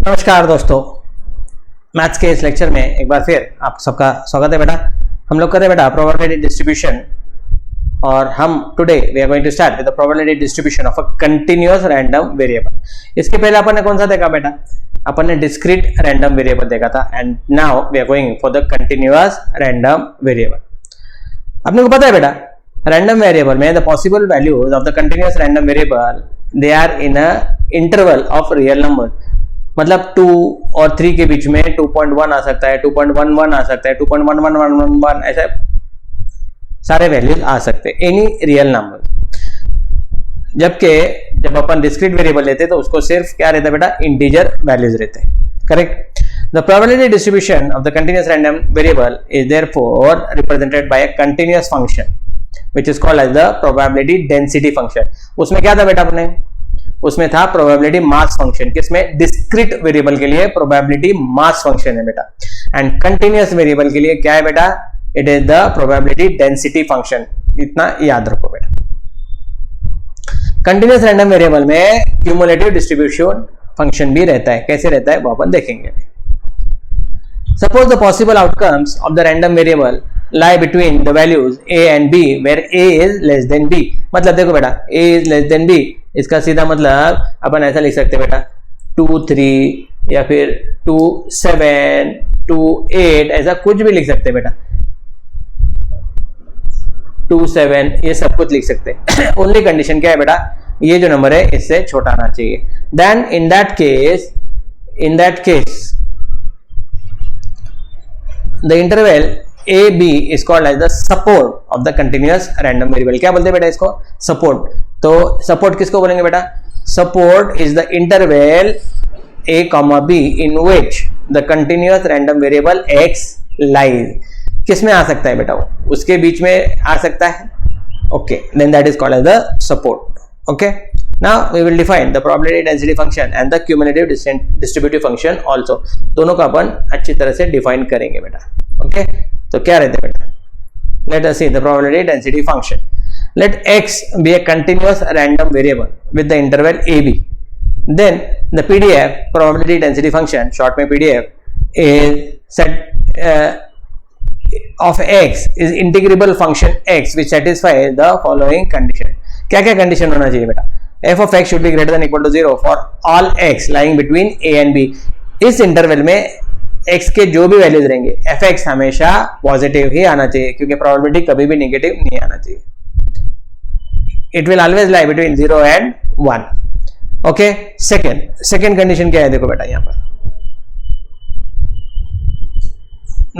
नमस्कार दोस्तों, मैथ्स के इस लेक्चर में एक बार फिर आप सबका स्वागत है बेटा। हम लोग करते हैं बेटा प्रोबेबिलिटी डिस्ट्रीब्यूशन, और हम today we are going to start with the probability distribution of a continuous random variable. इसके पहले अपन ने कौन सा देखा बेटा? अपन ने डिस्क्रीट रैंडम वेरिएबल देखा था, and now we are going for the continuous random variable. अपने को पता है बेटा, रैंडम वेरिएबल में the possible values of the continuous random variable they are in a interval of real number. मतलब 2 और 3 के बीच में 2.1 आ सकता है, 2.11 आ सकता है, 2.1111 ऐसे सारे वैल्यूज आ सकते हैं, एनी रियल नंबर। जबकि जब अपन डिस्क्रीट वेरिएबल लेते हैं तो उसको सिर्फ क्या रहता है बेटा? इंटीजर वैल्यूज रहते हैं। Correct. The probability distribution of the continuous random variable is therefore represented by a continuous function which is called as the probability density function. उसमें क्या था बेटा अपने? उसमें था प्रोबेबिलिटी मास फंक्शन। किसमें? डिस्क्रीट वेरिएबल के लिए प्रोबेबिलिटी मास फंक्शन है बेटा, एंड कंटीन्यूअस वेरिएबल के लिए क्या है बेटा? It is the probability density function. इतना याद रखो बेटा। कंटीन्यूअस रैंडम वेरिएबल में क्यूमुलेटिव डिस्ट्रीब्यूशन फंक्शन भी रहता है। कैसे रहता है वो अपन देखेंगे। Suppose the possible outcomes of the random variable lie between the values a and b where a is less than b। मतलब देखो बेटा, a is less than b, इसका सीधा मतलब अपन ऐसा लिख सकते हैं बेटा 2 3 या फिर 2 7 2 8, ऐसा कुछ भी लिख सकते हैं बेटा। 2 7 ये सब कुछ लिख सकते हैं। ओनली कंडीशन क्या है बेटा? ये जो नंबर है इससे छोटा आना चाहिए। Then in that case the interval a b is called as the support of the continuous random variable। क्या बोलते हैं बेटा इसको? सपोर्ट। तो सपोर्ट किसको बोलेंगे बेटा? Support is the interval a comma b in which the continuous random variable x lies। किस में आ सकता है बेटा? वो उसके बीच में आ सकता है। Okay, then that is called as the support. Okay, now we will define the probability density function and the cumulative distributive function also। दोनों का अपन अच्छी तरह से डिफाइन करेंगे बेटा। ओके, तो क्या रहते हैं बेटा? Let us see the probability density function. Let x be a continuous random variable with the interval ab. Then the PDF probability density function, short में PDF, is set of x is integrable function x which satisfies the following condition। क्या क्या condition होना चाहिए बेटा? f of x should be greater than equal to 0 for all x lying between a and b। इस interval में x के जो भी वैल्यूज रहेंगे fx हमेशा पॉजिटिव ही आना चाहिए, क्योंकि प्रोबेबिलिटी कभी भी नेगेटिव नहीं आना चाहिए। It will always lie between 0 and 1। Okay, second condition क्या है? देखो बेटा यहाँ पर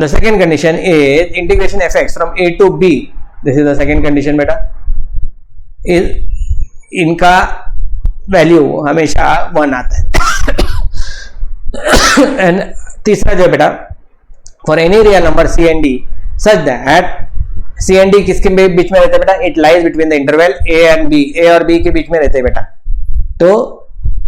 the second condition is integration fx from a to b। This is the second condition बेटा। इनका वैल्यू हमेशा 1 आता है। एंड तीसरा जो बेटा, for any real number C and D such that C and D किसके बीच में रहते हैं बेटा? It lies between the interval A and B. A और बी के बीच में रहते हैं बेटा। तो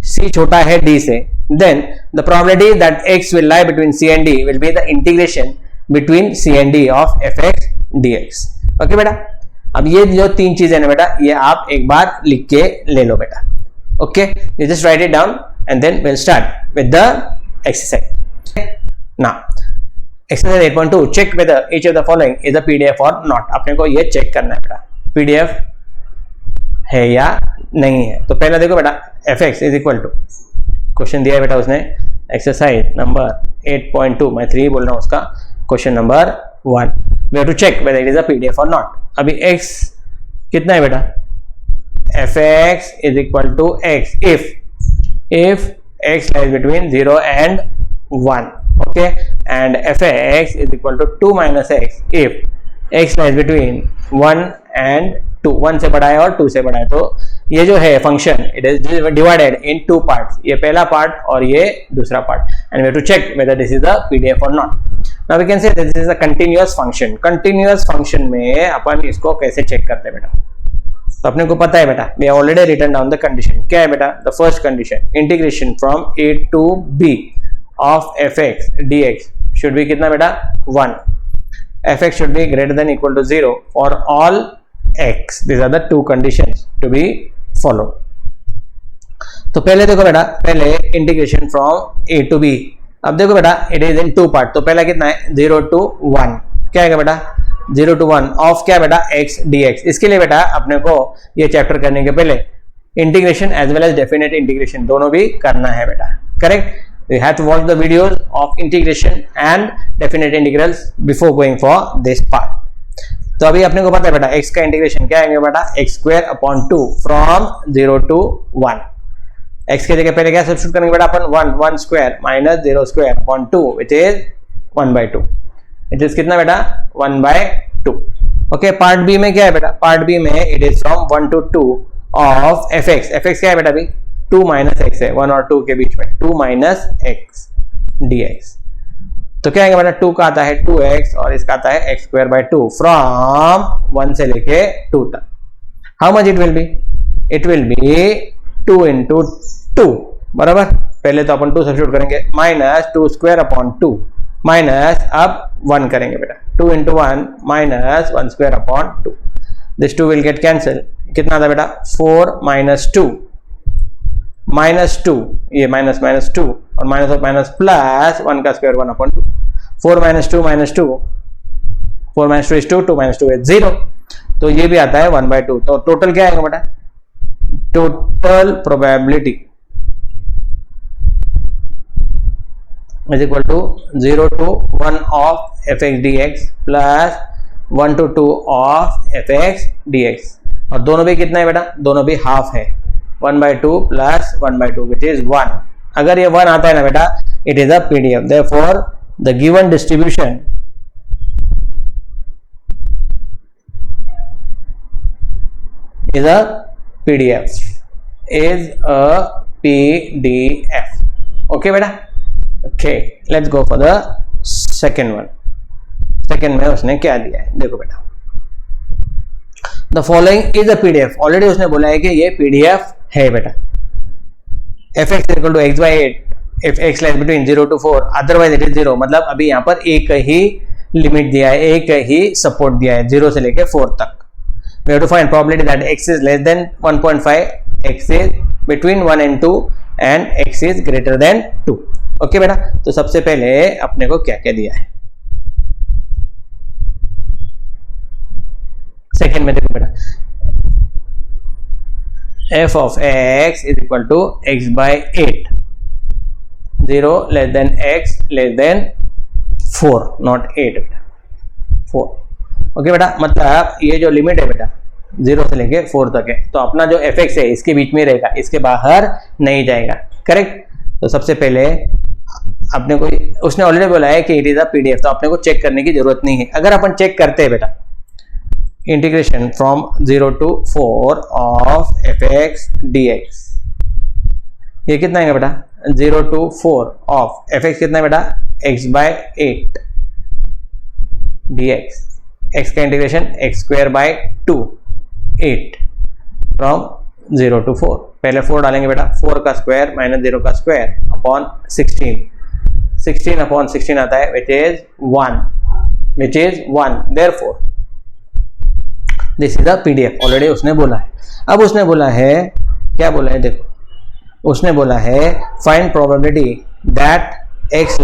सी छोटा है डी से, then the probability that x will lie between c and d will be the integration between c and d of F x D x. Okay बेटा, अब ये जो 3 चीजें ना बेटा, ये आप एक बार लिख के ले लो बेटा। Okay, you just write it down and then will start with the exercise। Now, exercise 8.2, check whether each of the following is a PDF or not। अपने को ये चेक करना है बेटा, PDF है या नहीं है। तो पहला देखो बेटा, fx is equal to, question दिया है बेटा उसने, एक्सरसाइज नंबर 8.2, मैं 3 बोल रहा हूँ उसका, question number 1। we have to check whether it is a PDF or not। अभी x कितना है बेटा? fx is equal to x if x lies between 0 and 1। okay, and fx is equal to 2 minus x if x lies between 1 and 2। 1 से बड़ा है और 2 से बड़ा है। तो ये जो है function, it is divided in 2 parts. ये पहला पार्ट और ये दूसरा part, and we have to check whether this is a PDF or not. Now we can say this is a continuous function. Continuous function में अपन इसको कैसे check करते हैं बेटा? तो अपने को पता है बेटा, we have already written down the condition. क्या है बेटा? The first condition, integration from a to b of fx dx should be कितना बेटा? 1। fx should be greater than equal to 0 for all x। These are the 2 conditions to be followed। तो पहले देखो बेटा, पहले integration from a to b. अब देखो बेटा, it is in two part. तो पहला कितना है 0 to 1, क्या आएगा बेटा 0 to 1 ऑफ क्या बेटा x dx। इसके लिए बेटा अपने को ये चैप्टर करने के पहले integration as well as definite integration दोनों भी करना है बेटा, correct. You have to watch the videos of integration and definite integrals before going for this part. तो अभी अपने को पता है बेटा x का इंटीग्रेशन क्या आएंगे बेटा x square upon 2 from 0 to 1। x के जगह पहले क्या सब्स्टिट्यूट करेंगे बेटा अपन 1 square minus 0 square upon 2 which is 1/2। It is कितना बेटा 1/2। ओके, पार्ट बी में क्या है बेटा, पार्ट बी में it is from 1 to 2 of fx। fx क्या है बेटा अभी 2 minus x है, 1 और 2 के बीच में 2 minus x dx। तो क्या आएगा बेटा 2 का आता है 2x और इसका आता है x square by 2 फ्रॉम 1 से लेके 2 तक। How much it will be, it will be 2 into 2 बराबर। पहले तो अपन 2 सब्स्टिट्यूट करेंगे माइनस 2 square upon 2 माइनस अब 1 करेंगे बेटा 2 into 1 minus 1 square upon 2। This 2 will get cancel. कितना था बेटा 4 minus 2 माइनस 2, ये माइनस माइनस 2 और माइनस और माइनस प्लस 1 का square 1/2। 4 minus 2 minus 2, 4 minus 2 is 2, 2 minus 2 is 0। तो ये भी आता है 1/2। तो टोटल क्या आएगा बेटा, total probability is equal to 0 to 1 of fx dx plus 1 to 2 of fx dx। और दोनों भी कितना है बेटा, दोनों भी हाफ है 1/2 प्लस 1/2 विच इज 1। अगर ये 1 आता है ना बेटा it is a PDF. Therefore the given distribution is a PDF, is a PDF. Okay बेटा, okay let's go for the second one. Second में उसने क्या दिया है देखो बेटा, the following is a PDF. Already उसने बोला है कि ये पीडीएफ है बेटा। fx equal to x/8 if x lies between 0 to 4 otherwise it is 0। मतलब अभी यहाँ पर एक ही लिमिट दिया है, एक ही सपोर्ट दिया है 0 से लेके 4 तक। We have to find probability that x is less than 1.5, x is between 1 and 2 and x is greater than 2। Okay बेटा, तो सबसे पहले अपने को क्या क्या दिया है सेकेंड में देखो बेटा, f of x is equal to x/8, 0 less than x less than 4, not 8 बेटा 4। ओके बेटा, मतलब ये जो लिमिट है बेटा 0 से लेके 4 तक है, तो अपना जो fx है इसके बीच में रहेगा, इसके बाहर नहीं जाएगा, करेक्ट। तो सबसे पहले अपने को उसने ऑलरेडी बोला है कि इट इज अ पीडीएफ, तो अपने को चेक करने की जरूरत नहीं है। अगर अपन चेक करते हैं बेटा integration from 0 to 4 of fx dx, ये कितना है बेटा 0 to 4 ऑफ fx कितना है बेटा x/8 dx। x का इंटीग्रेशन x²/2 8 फ्रॉम 0 to 4। पहले 4 डालेंगे बेटा, 4 का स्क्वायर माइनस 0 का स्क्वायर अपॉन 16, 16 अपॉन 16 आता है which is 1, which is 1। Therefore this is a PDF, already उसने बोला है। अब उसने बोला है क्या बोला है देखो, उसने बोला है find probability that x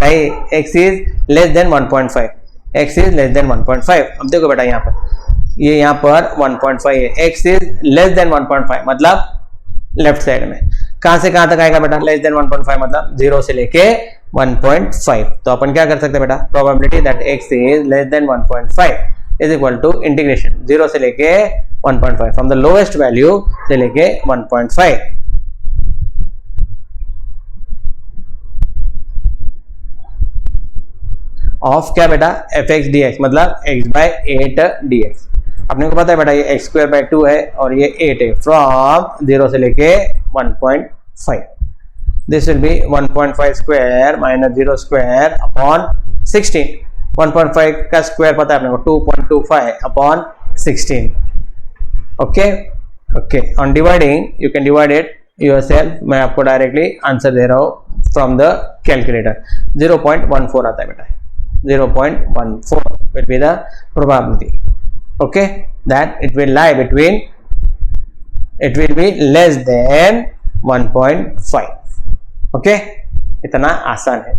is less than 1.5, x is less than 1.5। अब देखो बेटा यहाँ पर ये यहाँ पर 1.5 है, x इज लेस देन 1.5 मतलब लेफ्ट साइड में कहां से कहां तक आएगा बेटा लेस देन 1.5 मतलब 0 से लेके 1.5। तो अपन क्या कर सकते हैं बेटा, probability that x is less than 1.5 is equal to integration 0 से लेके 1.5 फ्रॉम द लोएस्ट वैल्यू से लेके 1.5। ऑफ क्या बेटा fx dx मतलब x/8 dx। अपने को पता है बेटा ये x²/2 है और ये 8 है फ्रॉम 0 से लेके 1.5। This will B 1.5 square minus 0 square upon 16। 1.5 का स्क्वायर पता है अपने को 2.25 upon 16। Okay okay, on dividing you can divide it yourself. मैं आपको डायरेक्टली आंसर दे रहा हूँ फ्रॉम द कैलकुलेटर। 0.14 आता है बेटा, 0.14 will be the probability, okay, that it will lie between, it will be less than 1.5. Okay, इतना आसान है.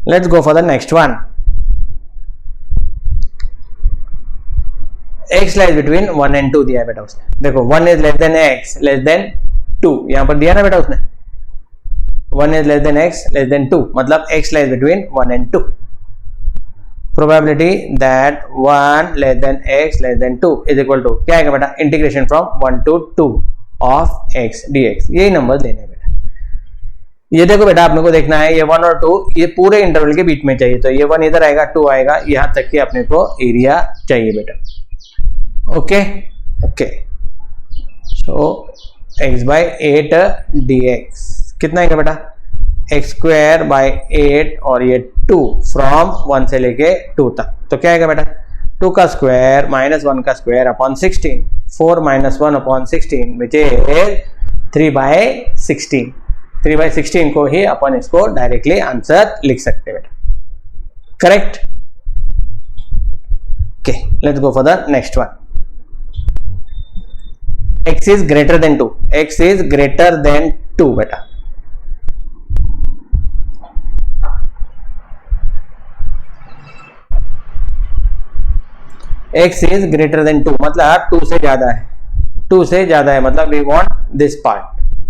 Let's go for the next one. x lies between 1 and 2 दिया है बेटा उसने. देखो 1 is less than x less than 2, यहां पर दिया ना बेटा उसने. 1 is less than x less than 2, मतलब x lies between 1 and 2. Probability that 1 less than x less than 2 is equal to क्या आएगा बेटा, integration from 1 to 2 of x dx. यही नंबर देने हैं बेटा. ये देखो बेटा, आपने को देखना है ये 1 और 2 ये पूरे इंटरवल के बीच में चाहिए. तो ये 1 इधर आएगा, 2 आएगा, यहां तक के अपने को एरिया चाहिए बेटा. Okay okay, so x by 8 dx कितना आएगा बेटा, x square by 8 और ये 2 फ्रॉम 1 से लेके 2 तक. तो क्या आएगा बेटा, 2 का स्क्वायर माइनस 1 का square upon 16, 4 minus 1 upon 16 which is 3 by 16. 3 by 16 को ही अपन इसको डायरेक्टली आंसर लिख सकते हैं बेटा. Correct. Okay, let's go for the next one. x is greater than 2. x is greater than 2 बेटा. x is greater than 2 मतलब 2 से ज्यादा है. 2 से ज्यादा है मतलब we want this part.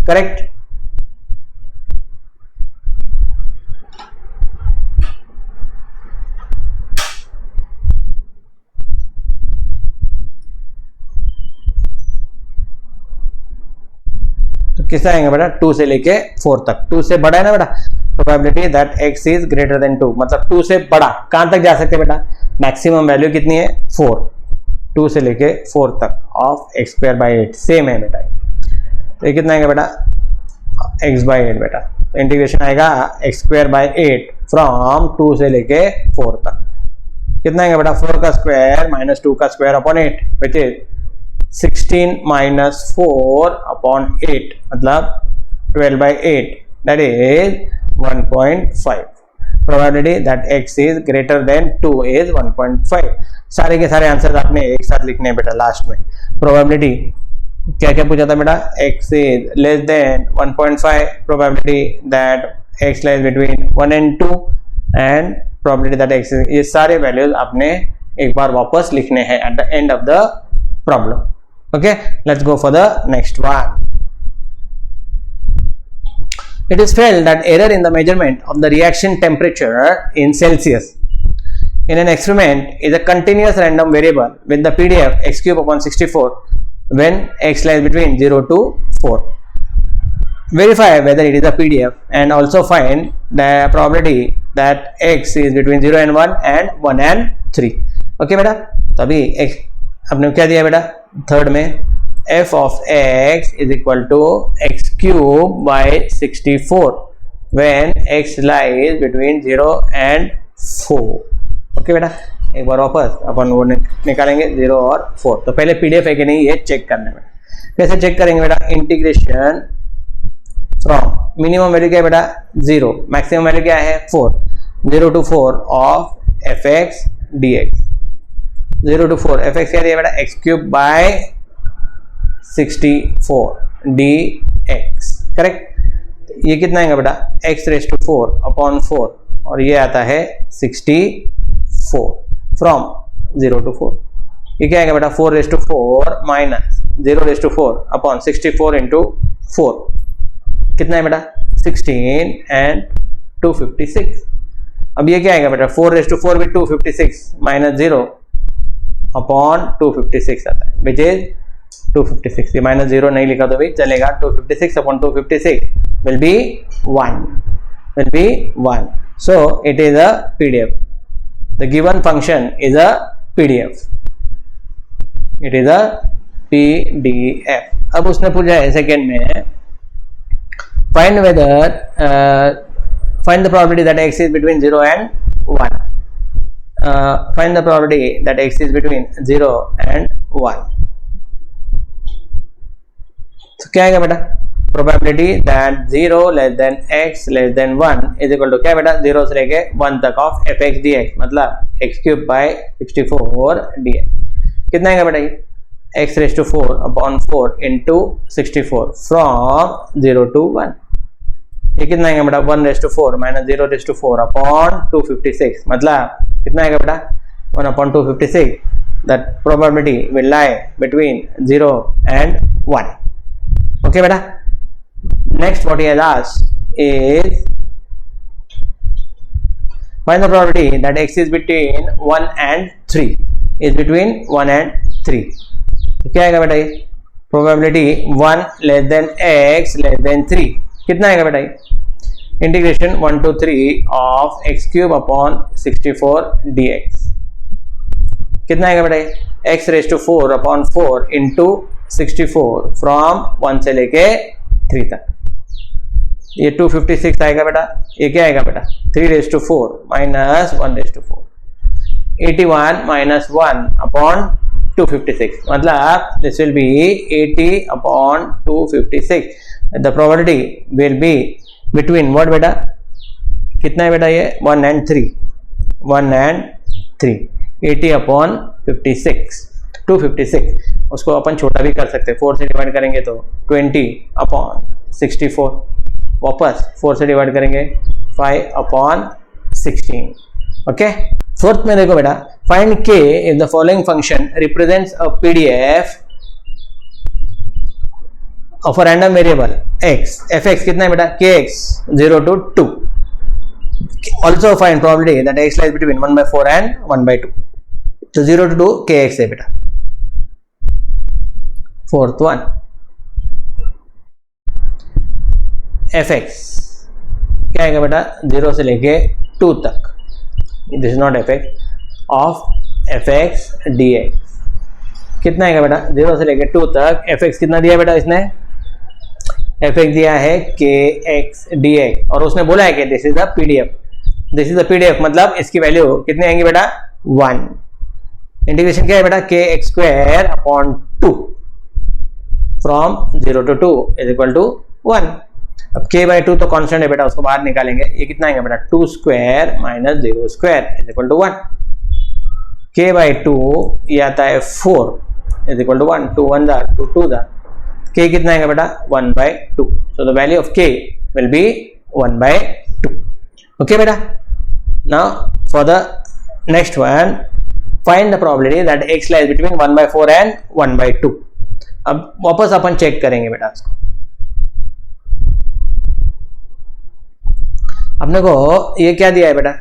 Correct. किससे आएंगे बेटा, 2 से लेके 4 तक. 2 से बड़ा है ना बेटा. Probability that x is greater than 2 मतलब 2 से बड़ा कहां तक जा सकते हैं बेटा, मैक्सिमम वैल्यू कितनी है 4. 2 से लेके 4 तक of x square by 8 same है बेटा. तो ये कितना आएगा बेटा, x बाई 8 बेटा. तो इंटीग्रेशन आएगा x स्क्वायर बाई 8 फ्रॉम 2 से लेके 4 तक. कितना आएगा बेटा, 4 का स्क्वायर माइनस 2 का square upon 8 which is 16 minus 4 upon 8 मतलब 12 by 8 that is 1.5. Probability that x is greater than 2 is 1.5. सारे के सारे आंसर आपने एक साथ लिखने हैं बेटा लास्ट में. प्रोबेबिलिटी क्या क्या पूछा था बेटा, x is less than 1.5, probability that x lies between 1 and 2 and probability that x is, ये सारे वैल्यूज आपने एक बार वापस लिखने हैं at the end of the problem. Okay, let's go for the next one. It is felt that error in the measurement of the reaction temperature in Celsius in an experiment is a continuous random variable with the PDF x cube upon 64 when x lies between 0 to 4. Verify whether it is a PDF and also find the probability that x is between 0 and 1 and 1 and 3. Okay बेटा, तो अभी आपने क्या दिया बेटा, third में f of x is equal to x cube by 64 when x lies between 0 and 4. Okay बेटा, एक बार वापस अपन वो निकालेंगे 0 और 4. तो पहले पीडीएफ है कि नहीं ये चेक करना है. कैसे चेक करेंगे बेटा, इंटीग्रेशन फ्रॉम मिनिमम वैल्यू क्या है बेटा 0, मैक्सिमम वैल्यू क्या है 4, 0 to 4 of F x D x. 0 to 4 F x क्या दिया बेटा, x cube by 64 D x. Correct. ये कितना आएगा बेटा, x रेस टू 4 अपॉन 4 और ये आता है 64 फ्रॉम 0 to 4. ये क्या आएगा बेटा, 4 raise to 4 minus 0 raise to 4 upon 64 into 4 कितना है बेटा 16 एंड 256. अब ये क्या आएगा बेटा, 4 रेस टू 4 भी 256 माइनस 0 अपॉन 256 आता है विच इज 256. ये माइनस 0 नहीं लिखा तो भी चलेगा. 256 upon 256 will be 1. So it is a PDF. The given function is a PDF. It is a PDF. अब उसने पूछा है सेकेंड में find the probability that x is between 0 and 1. Find the probability that x is between 0 and 1. तो क्या आएगा बेटा, probability that 0 less than x less than 1 is equal to क्या बेटा, 0 से लेके 1 तक of F x D X मतलब X cube by 64 D X. कितना आएगा बेटा, ये x raised to 4 upon 4 into 64 from 0 to 1. ये कितना आएगा बेटा 1 raised to 4 minus 0 raised to 4 upon 256, मतलब कितना आएगा बेटा 1 upon 256. That probability will lie between 0 and 1. Okay बेटा. Next what he has asked is find the probability that x is between 1 and 3, is between 1 and 3. तो क्या आएगा बेटा ये probability 1 less than x less than 3 कितना आएगा बेटा ये integration 1 to 3 of x cube upon 64 dx कितना आएगा बेटा ये x raise to 4 upon 4 into 64 from 1 से लेके 3 तक ये 256 आएगा बेटा. ये क्या आएगा बेटा 3 raise to 4 minus 1 raise to 4 81 minus 1 upon 256 मतलब this will be 80 upon 256. The probability will be between what बेटा कितना है बेटा ये 1 and 3 1 and 3 80 अपॉन 56 256. उसको अपन छोटा भी कर सकते हैं 4 से डिवाइड करेंगे तो 20 अपॉन 64 वापस 4 से डिवाइड करेंगे 5 अपॉन 16. ओके फोर्थ में देखो बेटा find k if the following function represents a PDF of a random variable x fx कितना है बेटा kx 0 to 2. Also find probability that x lies between 1/4 and 1/2. तो 0 to 2 kx है बेटा. फोर्थ वन fx क्या आएगा बेटा 0 से लेके 2 तक. This is not fx of fx dx कितना आएगा बेटा 0 से लेके 2 तक. fx कितना दिया बेटा इसने fx दिया है kx dx और उसने बोला है कि this is the PDF. This is the PDF मतलब इसकी वैल्यू कितनी आएंगी बेटा 1. इंटीग्रेशन क्या है बेटा kx square upon 2 from 0 to 2 is equal to 1. अब k बाई 2 तो कांस्टेंट है बेटा उसको बाहर निकालेंगे. ये कितना आएगा बेटा 2 square minus 0 square is equal to 1. k by 2 ये आता है 4 इज इक्वल टू 1. 2 1 जार 2 2 जार k कितना आएगा बेटा 1/2. So the value of k will be 1/2. Okay बेटा. Now for the next one find the probability that x lies between 1/4 and 1/2. अब वापस अपन चेक करेंगे बेटा इसको. अपने को ये क्या दिया है बेटा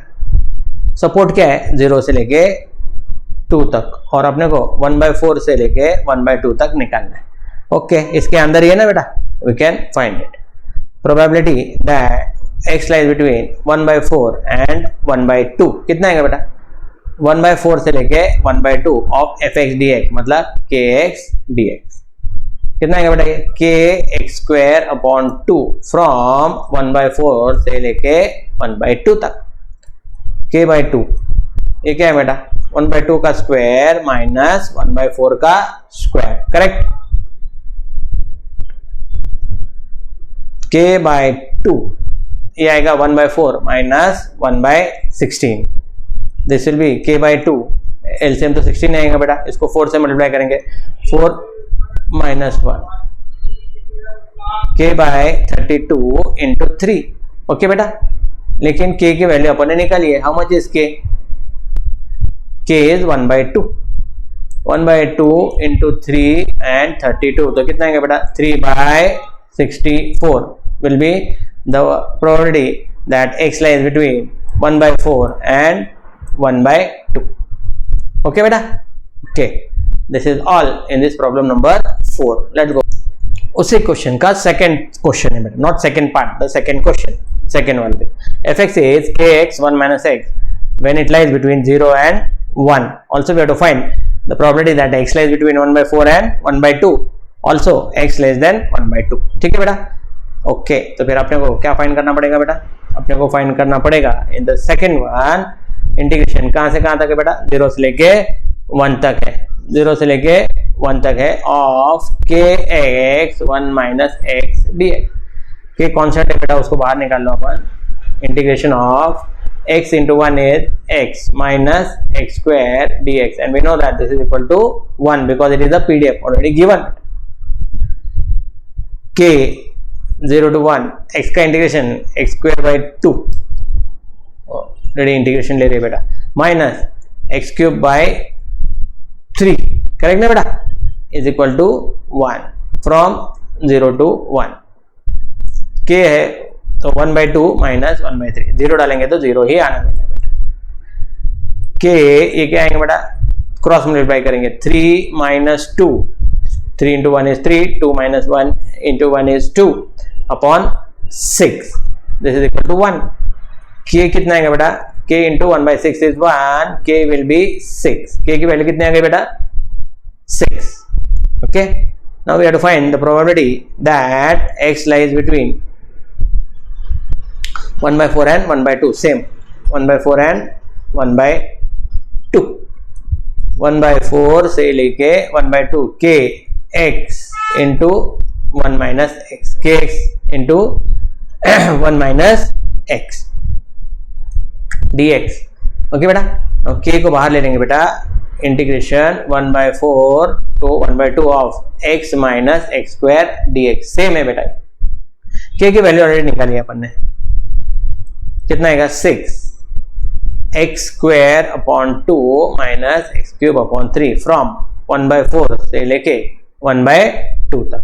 सपोर्ट क्या है 0 से लेके 2 तक और अपने को 1/4 से लेके 1/2 तक निकालना है. ओके इसके अंदर ये ना बेटा we can find it. Probability that x lies between 1/4 and 1/2 कितना आएगा बेटा 1/4 से लेके 1/2 ऑफ fx dx मतलब kx dx कितना आएगा बेटा ये kx स्क्वायर अपॉन 2 फ्रॉम 1/4 से लेके 1/2 तक. k बाई 2 ये क्या है बेटा 1/2 का स्क्वायर माइनस 1/4 का स्क्वायर करेक्ट. k बाई 2 ये आएगा 1/4 minus 1/16. This will B k by 2 LCM तो 16 आएगा बेटा. इसको 4 से मल्टीप्लाई करेंगे 4 minus 1 k by 32 into 3. Okay बेटा लेकिन k की वैल्यू अपन ने निकाली है. How much is k is 1/2 1/2 into 3 and 32 तो कितना आएगा बेटा 3/64 will be the probability that x lies between 1/4 and 1/2. Okay बेटा. Okay this is all in this problem number 4. Let's go. उसी क्वेश्चन का सेकंड क्वेश्चन है बेटा not second part the second question second one पे fx is kx 1 minus x when it lies between 0 and 1. Also we have to find the probability that x lies between 1/4 and 1/2. Also x less than 1/2. ठीक है बेटा. Okay तो फिर अपने को क्या find करना पड़ेगा बेटा अपने को फाइंड करना पड़ेगा in the second one integration कहां से कहां तक है बेटा 0 से लेके 1 तक है 0 से लेके 1 तक है of kx 1 minus x dx. के कॉन्सेप्ट है बेटा उसको बाहर निकाल लो अपन. Integration of x into 1 is x minus x square dx, and we know that this is equal to 1 because it is a PDF already given. k 0 to 1 x का integration x square by 2 already integration ले रहे बेटा, minus x cube by 3, correct ना बेटा, is equal to 1 from 0 to 1. k है तो 1 by 2 minus 1 by 3, 0 डालेंगे तो 0 ही आना बेटा. k ये क्या आएंगे बेटा, क्रॉस मल्टीप्लाई करेंगे, 3 minus 2, 3 into 1 is 3, 2 minus 1 into 1 is 2 upon 6. This is equal to 1. k कितना आएगा बेटा, k into 1 by 6 is 1, k will be 6. k की वैल्यू कितनी आ गई बेटा, 6. Okay, now we have to find the probability that x lies between 1 by 4 and 1 by 2. Same, 1 by 4 and 1 by 2. 1 by 4 से लेके 1 by 2, k x into 1 minus x, kx into 1 minus x dx. Okay बेटा, अब k को बाहर ले लेंगे बेटा, integration 1 by 4 to 1 by 2 of x minus x square dx. Same है बेटा, k की वैल्यू ऑलरेडी निकाली है अपन ने, कितना आएगा 6 x square upon 2 minus x cube upon 3 from 1 by 4 से लेके 1 by 2 तक.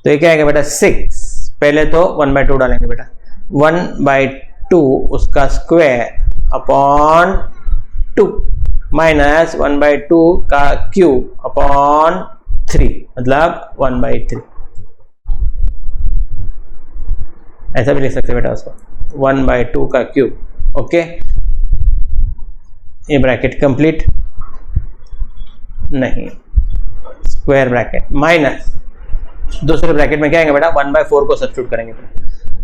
तो ये क्या आएगा बेटा 6, पहले तो 1 by 2 डालेंगे बेटा, 1 by 2 उसका स्क्वायर अपॉन 2 माइनस 1 by 2 का क्यूब अपॉन 3, मतलब 1 by 3. ऐसा भी लिख सकते बेटा उसको, 1 by 2 का क्यूब. ओके, ये ब्रैकेट कंप्लीट नहीं, स्क्वायर ब्रैकेट माइनस दूसरे ब्रैकेट में क्या आएंगे बेटा, 1 by 4 को सब्स्टिट्यूट करेंगे.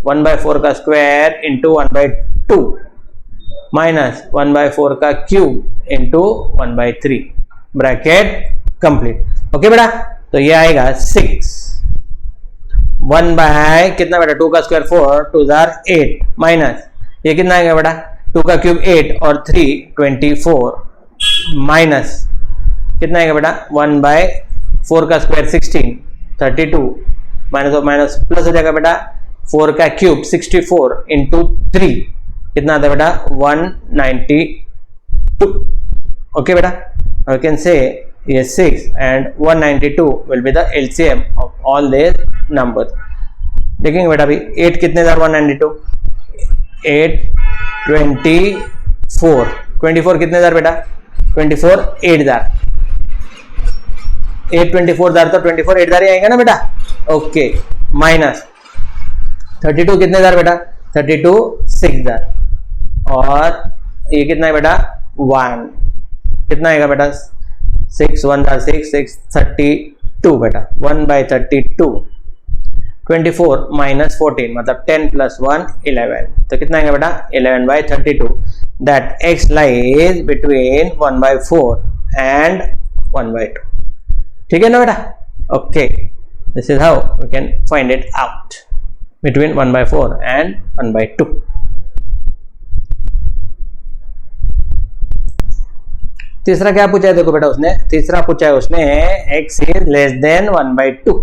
1 by 4 का square into 1 by 2 minus 1 by 4 का cube into 1 by 3, bracket complete. Okay बेटा, तो ये आएगा 6, 1 by कितना बेटा, 2 का स्क्वायर 4, 2 जार 8 माइनस ये कितना आएगा बेटा, 2 का क्यूब 8 और 3 24 माइनस कितना आएगा बेटा, 1 by 4 का स्क्वायर 16 32 माइनस और माइनस प्लस हो जाएगा बेटा, 4 का क्यूब 64 इंटू 3 कितना आता है बेटा, 192. ओके बेटा, I can say yes 6 and 192 will be the LCM of all these numbers. देखेंगे बेटा अभी 8 कितने दार 192, 8 24, 24 कितने दार बेटा, 24 8 दार, 8 24 दार तो 24 8 दार ही आएगा ना बेटा. ओके, माइनस 32 कितने दार बेटा, 32 6 दार, और ये कितना है बेटा 1, कितना आएगा बेटा 6 1 दार 6 6 32 बेटा, 1 by 32, 24 minus 14 मतलब 10 plus 1 11, तो कितना आएगा बेटा 11 by 32. That x lies between 1 by 4 and 1 by 2. ठीक है ना बेटा. Okay, this is how we can find it out between 1 by 4 and 1 by 2. तीसरा क्या पूछा है देखो बेटा, उसने तीसरा पूछा है उसने x is less than 1 by 2.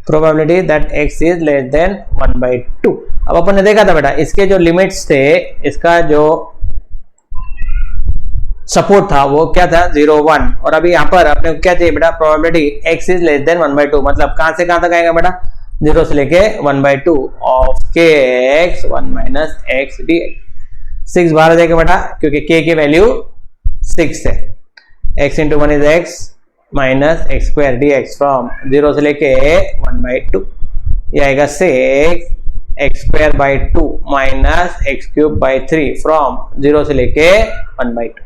Probability that x is less than 1 by 2. अब अपन ने देखा था बेटा इसके जो लिमिट्स थे, इसका जो सपोर्ट था वो क्या था 0 1, और अभी यहाँ पर अपने क्या चाहिए बेटा, probability x is less than 1 by 2, मतलब कहां से कहां तक आएगा बेटा, 0 से लेके 1 by 2 of kx 1 minus x dx. 6 बाहर आ जाएगा बेटा क्योंकि k की वैल्यू 6 है, x into 1 is x minus x square dx from 0 से लेके 1 by 2. ये आएगा 6 x square by 2 minus x cube by 3 from 0 से लेके 1 by 2.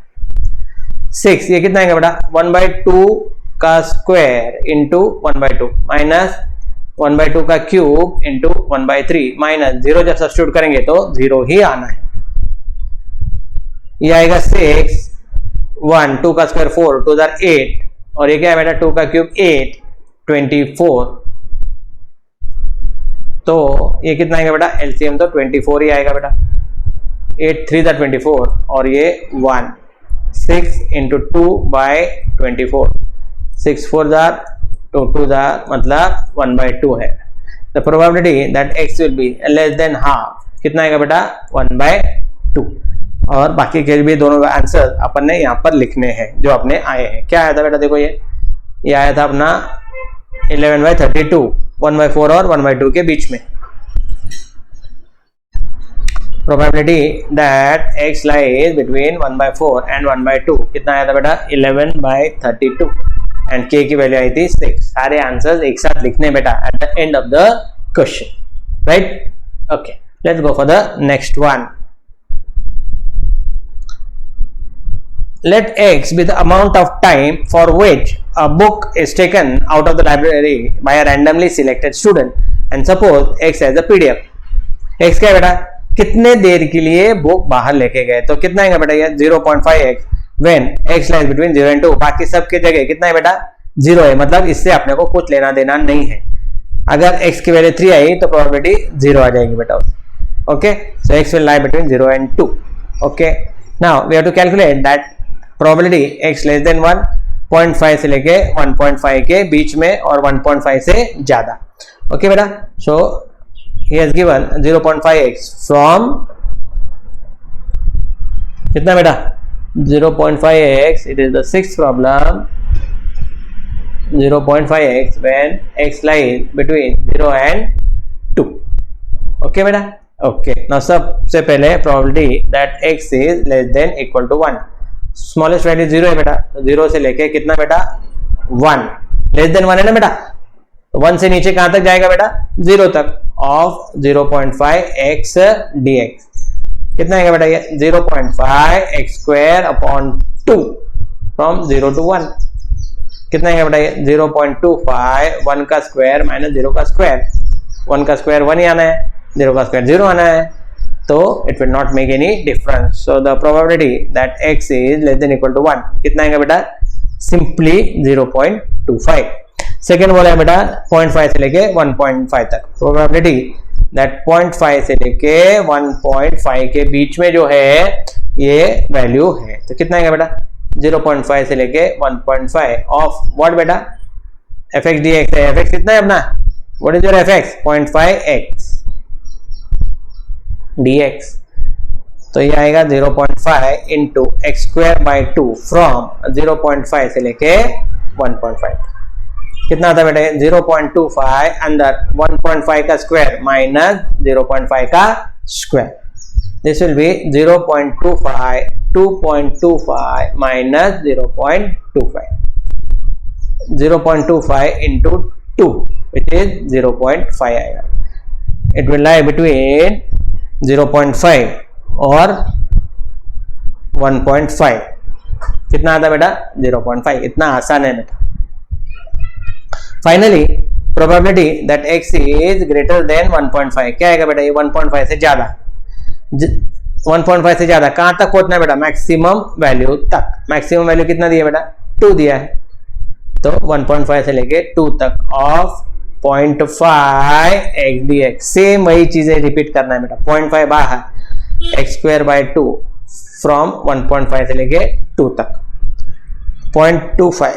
6 ये कितना आएगा बेटा, 1 by 2 का square into 1 by 2 minus 1 by 2 का क्यूब इंटू 1 by 3 माइनस 0 जब सब्स्टिट्यूट करेंगे तो 0 ही आना है. ये आएगा 6 1 2 का स्क्वायर 4 2 जार 8, और ये क्या है बेटा 2 का क्यूब 8 24 तो ये कितना आएगा बेटा, एलसीएम तो 24 ही आएगा बेटा, 8 3 दा 24 और ये 1 6 इंटू 2 बाई 24, 6 4 दा 2 2 दा मतलब 1/2 है। The probability that x will be less than half कितना आएगा बेटा, 1/2। और बाकी के भी दोनों आंसर अपन ने यहाँ पर लिखने हैं जो अपने आए हैं। क्या आया था बेटा, देखो ये आया था अपना 11/32, 1/4 और 1/2 के बीच में। Probability that x lies between 1/4 and 1/2 कितना आया था बेटा, 11/32 एंड k की वैल्यू आई थी 6। सारे आंसर्स एक साथ लिखने बेटा at the end of the question, right. Okay, let's go for the next one. Let x be the amount of time for which a book is taken out of the library by a randomly selected student and suppose x as a PDF। x क्या है बेटा, कितने देर के लिए book बाहर लेके गए, तो कितना आएगा बेटा ये 0.5x when x lies between 0 and 2। बाकी सबके जगह कितना है बेटा, 0 है, मतलब इससे अपने को कुछ लेना देना नहीं है। अगर x की वैल्यू 3 आई तो प्रोबेबिलिटी 0 आ जाएगी बेटा। Okay, so x will lie between 0 and 2। Okay, now we have to calculate that probability x less than 1, 0.5 से लेके 1.5 के बीच में और 1.5 से ज्यादा। ओके बेटा, सो he has given 0.5x from कितना बेटा, 0.5x, it is the sixth problem, 0.5x when x lies between 0 and 2। Okay बेटा, ओके, नाउ सबसे पहले probability that x is less than equal to 1, smallest value 0 है बेटा, तो 0 से लेके कितना बेटा, 1, लेस देन 1 है ना बेटा, 1 से नीचे कहां तक जाएगा बेटा, 0 तक, ऑफ 0.5x dx कितना आएगा बेटा, ये 0.5x square upon 2 from 0 to 1 कितना आएगा बेटा, ये 0.25, 1 का स्क्वायर माइनस 0 का स्क्वायर, 1 का स्क्वायर 1 ही आना है, 0 का स्क्वायर 0 आना है, तो it will not make any difference। So the probability that x is less than equal to 1 कितना आएगा बेटा, simply 0.25। सेकेंड बोला है बेटा 0.5 से लेके 1.5 तक, प्रोबेबिलिटी दैट 0.5 से लेके 1.5 के बीच में जो है ये वैल्यू है, तो कितना आएगा बेटा, 0.5 से लेके 1.5 ऑफ व्हाट बेटा, fx dx है, fx कितना है अपना, what is your fx, 0.5x dx, तो ये आएगा 0.5 into x square by 2 from 0.5 से लेके 1.5 कितना आता है बेटा, 0.25 अंदर 1.5 का स्क्वायर माइनस 0.5 का square, this will B 0.25, 2.25 minus 0.25, 0.25 into 2 which is 0.5 आएगा। इट विल लाई बिटवीन 0.5 और 1.5 कितना आता बेटा, 0.5, इतना आसान है बेटा। Finally probability that x is greater then 1.5 क्या आएगा बेटा, ये 1.5 से ज्यादा, 1.5 से ज्यादा कहां तक पहुंचना है बेटा, मैक्सिमम वैल्यू तक। मैक्सिमम वैल्यू कितना दिया बेटा, 2 दिया है, तो 1.5 से लेके 2 तक ऑफ 0.5 x dx, सेम वही चीजें रिपीट करना है बेटा, 0.5 बाहर x स्क्वायर बाई 2 फ्रॉम 1.5 से लेके 2 तक, 0.25,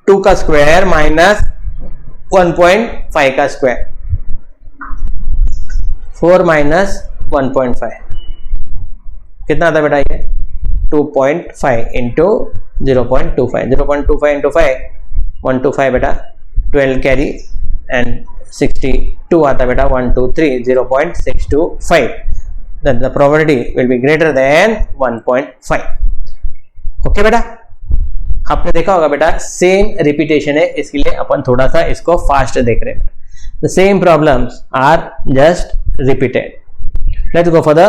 2 का स्क्वायर माइनस 1.5 का स्क्वायर, 4 माइनस 1.5 कितना आता बेटा, ये 2.5 इंटू 0.25, 0.25 इंटू 5, 125 बेटा, 12 कैरी एंड 62 आता बेटा, 1 2 3, 0.625, then the probability will be greater than 1.5। Okay बेटा, आपने देखा होगा बेटा सेम रिपीटेशन है, इसके लिए अपन थोड़ा सा इसको फास्ट देख रहे हैं। The same problems are just repeated. Let's go for the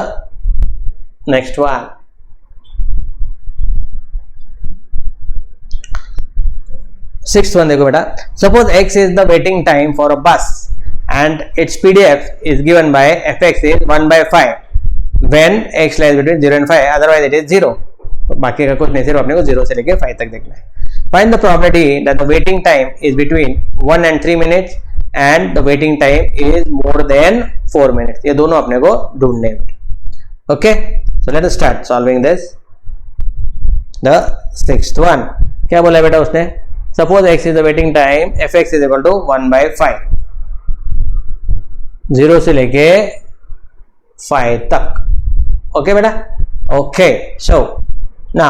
next one. Sixth one देखो बेटा, suppose x is the waiting time for a bus and its PDF is given by fx is 1/5 when x lies between 0 and 5, otherwise it is 0। तो बाकी का कुछ नहीं, सिर्फ अपने को 0 से लेके 5 तक देखना है। Find the probability that the waiting time is between 1 and 3 minutes and the waiting time is more than 4 minutes. ये दोनों अपने को ढूंढने हैं। Okay, so let us start solving this. The sixth one, क्या बोला बेटा उसने? Suppose x is the waiting time, f x is equal to 1/5, 0 से लेके 5 तक। ओके बेटा, ओके। सो ना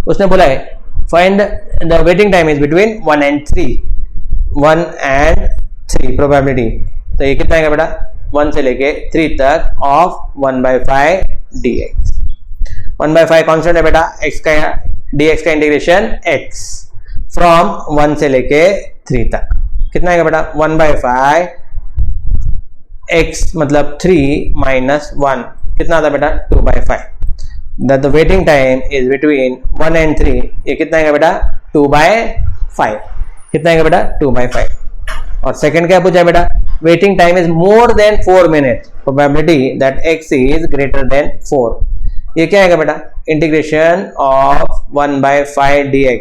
उसने बोला है find the waiting time is between 1 and 3, 1 and 3 probability. तो ये कितना आएगा बेटा? 1 से लेके 3 तक ऑफ 1/5 dx। 1/5 कॉन्स्टेंट है बेटा, x का dx का इंटीग्रेशन x फ्रॉम 1 से लेके 3 तक कितना आएगा बेटा? 1/5 x मतलब 3 माइनस 1 कितना आता बेटा? 2/5। That the waiting time is between 1 and 3, ये कितना आएगा बेटा? 2/5। कितना आएगा बेटा? 2/5। और सेकंड क्या पूछा है बेटा? Waiting time is more than 4 minutes, probability that x is greater then 4। ये क्या आएगा बेटा? Integration of 1/5 dx,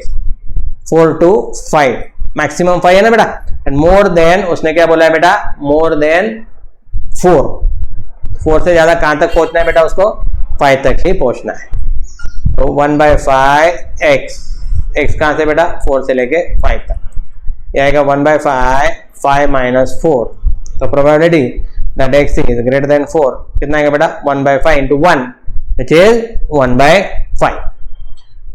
4 to 5, maximum 5 है ना बेटा, एंड मोर देन उसने क्या बोला है बेटा? मोर देन 4। 4 से ज्यादा कहां तक पहुंचना है बेटा? उसको 5 तक ही पहुंचना है। तो 1/5 x कहां से बेटा? 4 से लेके 5 तक। यह आएगा 1/5 5 minus 4। तो probability that x is greater then 4 कितना आएगा बेटा? 1/5 into 1 which is 1/5।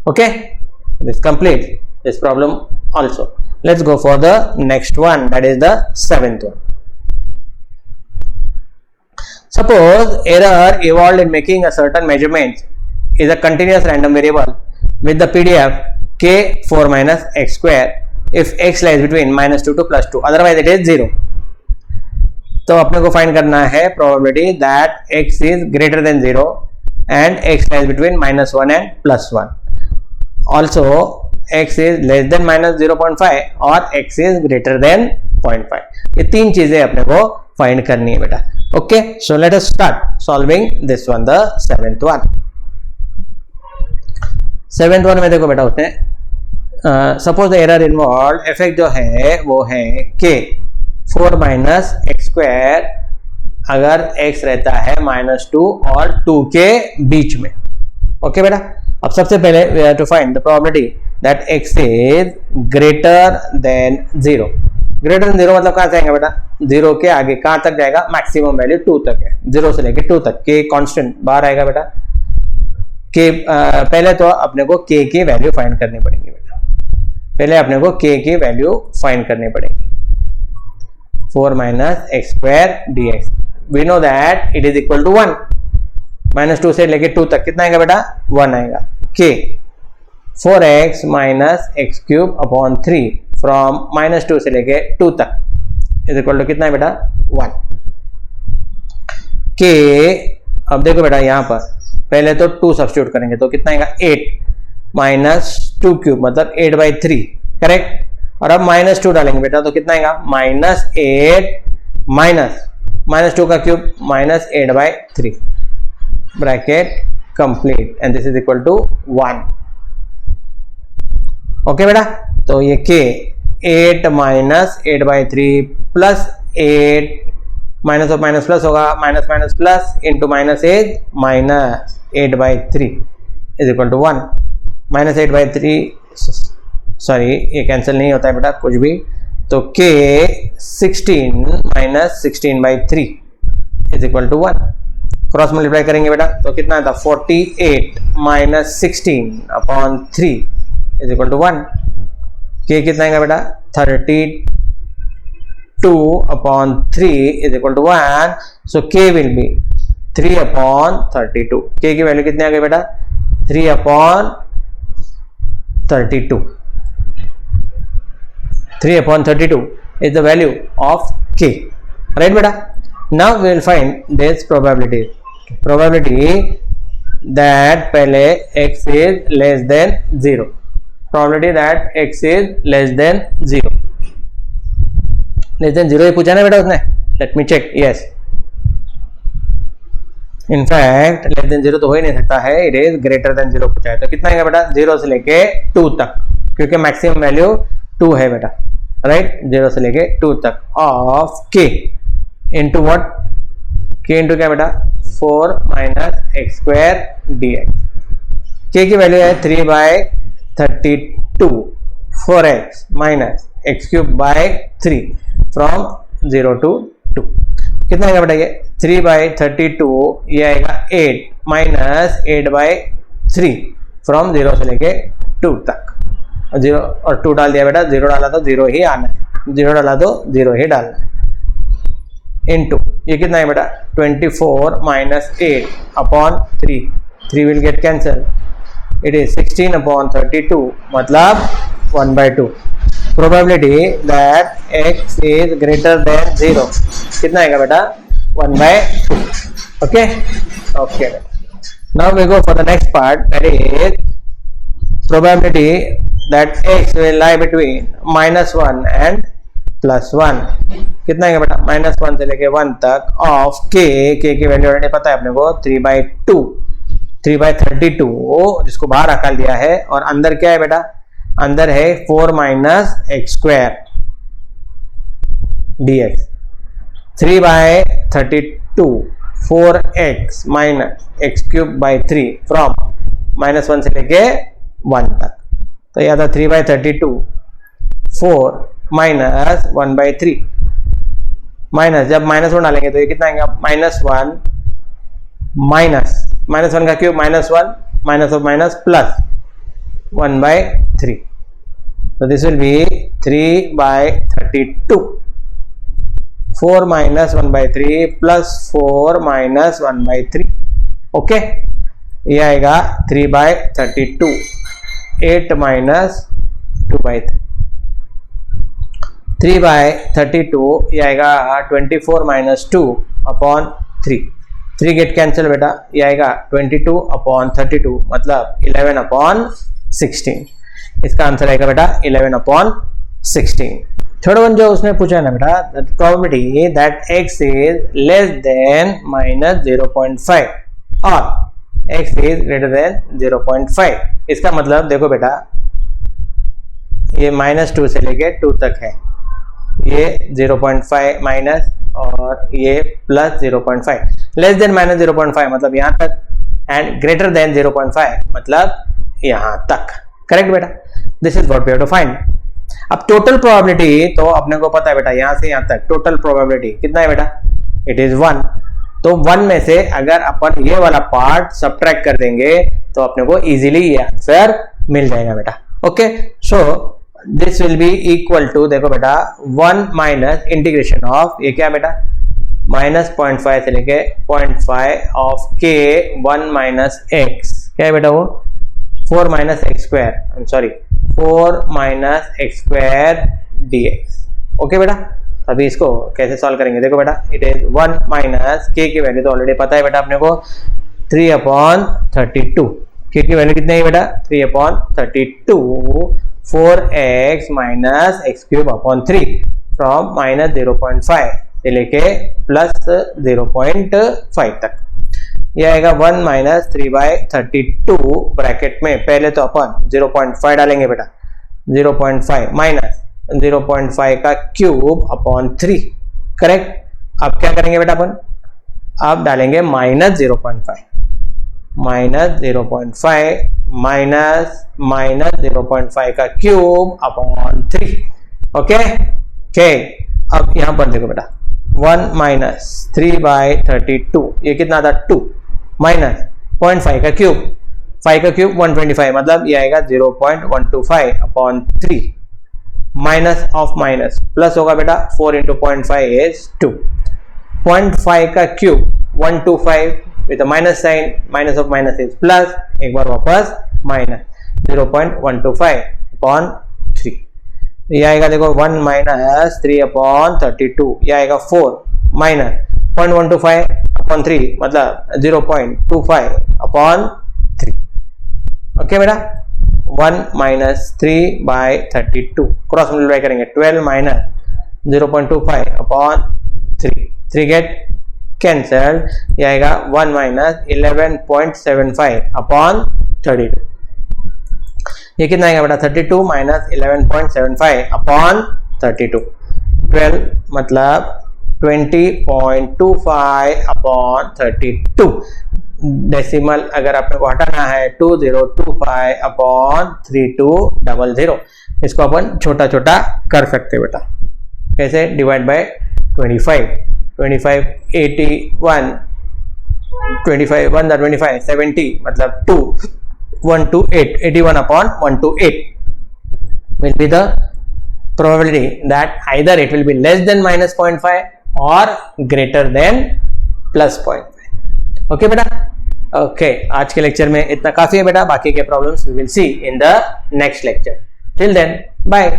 okay, this complete this problem also. Let's go for the next one, that is the 7th one. Suppose error evolved in making a certain measurement is a continuous random variable with the PDF k 4 minus x square if x lies between -2 to +2, otherwise it is 0. तो अपने को find करना है probability that x is greater than 0 and x lies between -1 and +1. Also x is less than -0.5 और x is greater than 0.5. ये तीन चीजें अपने को फाइंड करनी है बेटा। Okay, so let us start solving this one, the 7th one। 7th one में देखो बेटा उसने suppose the error involve effect जो है वो है k 4 minus x square अगर x रहता है -2 और 2 के बीच में। ओके बेटा, अब सबसे पहले we have to find the probability that x is greater than 0। Greater than 0 मतलब कहां से आएगा बेटा? 0 के आगे कहां तक जाएगा? मैक्सिमम वैल्यू 2 तक है, 0 से लेके 2 तक। k कांस्टेंट बाहर आएगा बेटा। k पहले तो अपने को k की वैल्यू फाइंड करनी पड़ेगी बेटा। पहले अपने को k की वैल्यू फाइंड करनी पड़ेगी। 4 minus x square dx, we know that it is equal to 1। -2 से लेके 2 तक कितना आएगा बेटा? 1 आएगा। k 4x minus x cube upon 3 from -2 से लेके 2 तक इज इक्वल टू कितना है बेटा? 1। k अब देखो बेटा यहाँ पर पहले तो 2 सब्स्टिट्यूट करेंगे तो कितना आएगा? 8 माइनस 2 क्यूब मतलब 8/3, करेक्ट। और अब -2 डालेंगे बेटा तो कितना आएगा? -8 माइनस 2 का cube -8/3 bracket complete and this is equal to 1। Okay बेटा, तो ये k 8 माइनस 8/3 प्लस 8 माइनस और माइनस प्लस होगा, minus minus plus into -8 -8/3 is equal to 1। -8/3 sorry ये कैंसिल नहीं होता है बेटा कुछ भी, तो k 16 minus 16/3 is equal to 1। Cross multiply करेंगे बेटा तो कितना आता? 48 minus 16 upon 3 is equal to 1। k कितना आएगा बेटा? 32 upon 3 is equal to 1। So k will be 3 upon 32। k की वैल्यू कितनी आ गई बेटा? 3 upon 32। 3 upon 32 is the value of k, right beta? Now we will find this probability that पहले x is less than 0, probability that x is less than 0 ही पूछा ना बेटा उसने। let me check, yes, in fact less than 0 तो हो ही नहीं सकता है, it is greater than 0 पूछा है। तो कितना आएगा बेटा? 0 से लेके 2 तक, क्योंकि मैक्सिमम वैल्यू 2 है बेटा। राइट, 0 से लेके 2 तक of k into what, k into क्या बेटा 4 minus x square D x. k की वैल्यू है 3/32 4x minus x cube bye 3 from 0 to 2। कितना आएगा बेटा ये 3/32, ये आएगा 8 माइनस 8/3 फ्रॉम 0 से लेके 2 तक। 0 और 2 डाल दिया बेटा, 0 डाला तो 0 ही आना है, 0 डाला तो 0 ही डालना है। इनटू ये कितना है बेटा 24 minus 8 upon 3, 3 will get cancel, it is 16 upon 32 मतलब 1/2। Probability that x is greater than 0 कितना आएगा बेटा 1/2। Okay okay, now we go for the next part, that is probability that x will lie between -1 and +1। कितना आएगा बेटा -1 से लेके 1 तक ऑफ k की वैल्यू ऑलरेडी पता है अपने को 3/2, 3/32 जिसको बाहर रखा दिया है, और अंदर क्या है बेटा, अंदर है 4 minus x square D x. 3/32 4x minus x cube by 3 from -1 से लेके 1 तक। तो यह था 3/32 4 माइनस 1/3 माइनस, जब -1 डालेंगे तो ये कितना आएगा -1 माइनस 1 का cube -1 minus of minus plus 1/3। So this will be 3/32 4 minus 1/3 plus 4 minus 1/3। Okay, ये आएगा 3/32 8 minus 2/3। 3/32 ये आएगा 24 minus 2 upon 3, 3 गेट कैंसिल बेटा, ये आएगा 22 अपॉन 32 मतलब 11 अपॉन 16। इसका आंसर आएगा बेटा 11 अपॉन 16। थर्ड वन जो उसने पूछा है ना बेटा, the probability that x is less then -0.5 और x इज ग्रेटर देन 0.5। इसका मतलब देखो बेटा, ये -2 से लेके 2 तक है, ये 0.5 माइनस और ये प्लस 0.5, लेस देन -0.5 मतलब यहाँ तक, एंड ग्रेटर देन 0.5 मतलब यहाँ तक। करेक्ट बेटा, this is what we have to find. अब टोटल प्रोबेबिलिटी तो अपने को पता है बेटा, यहाँ से यहाँ तक टोटल प्रोबेबिलिटी कितना है बेटा, इट इज 1। तो 1 में से अगर अपन ये वाला पार्ट सब्ट्रैक्ट कर देंगे तो अपने को इजीली ये आंसर मिल जाएगा बेटा। Okay, so this will be equal to, देखो बेटा 1 माइनस इंटीग्रेशन ऑफ, ये क्या बेटा -0.5 से लेके 0.5 ऑफ k 1 माइनस x, क्या है बेटा वो 4 minus x square, I am sorry 4 minus x square dx। Okay बेटा, अभी इसको कैसे सॉल्व करेंगे, देखो बेटा इट इज 1 माइनस k की वैल्यू तो ऑलरेडी पता है बेटा अपने को 3/32। k की वैल्यू कितनी है बेटा 3/32 4x minus x cube upon 3 from -0.5 से लेके प्लस 0.5 तक। यह आएगा 1 माइनस 3/32 ब्रैकेट में, पहले तो अपन 0.5 डालेंगे बेटा, 0.5 माइनस 0.5 का क्यूब अपॉन 3। करेक्ट, अब क्या करेंगे बेटा अपन, अब डालेंगे -0.5 माइनस 0.5 माइनस 0.5 का क्यूब अपॉन 3। ओके ओके, अब यहां पर देखो बेटा 1 माइनस 3/32 ये कितना था 2 माइनस 0.5 का क्यूब, 5 का क्यूब 125 मतलब ये आएगा 0.125 upon 3 minus of minus plus होगा बेटा 4 इंटू 0.5 इज 2, 0.5 का cube 125 with a minus sign, minus of minus is plus, एक बार वापस माइनस 0.125 अपॉन 3। ये आएगा देखो 1 माइनस 3/32, ये आएगा 4 माइनस 0.125 अपॉन 3 मतलब 0.25 अपॉन 3। ओके बेटा, 1 माइनस 3/32 क्रॉस मल्टीप्लाई करेंगे 12 माइनस 0.25 अपॉन 3, 3 गेट कैंसल, ये आएगा 1 माइनस 11.75 अपॉन 32। ये कितना आएगा बेटा 32 माइनस 11.75 अपॉन 32. 12 मतलब 20.25 अपॉन 32. डेसिमल अगर आपने को हटाना है 2025 अपॉन 3200. इसको अपन छोटा छोटा कर सकते बेटा. कैसे? Divide by 25. 25 81, 25 1 25 70 मतलब 2 1 to 8. 81 upon 1 to 8 will be the probability that either it will be less than minus 0.5 or greater than plus 0.5. Okay बेटा. ओके, आज के लेक्चर में इतना काफी है बेटा. बाकी के problems we will see in the next lecture. Till then bye.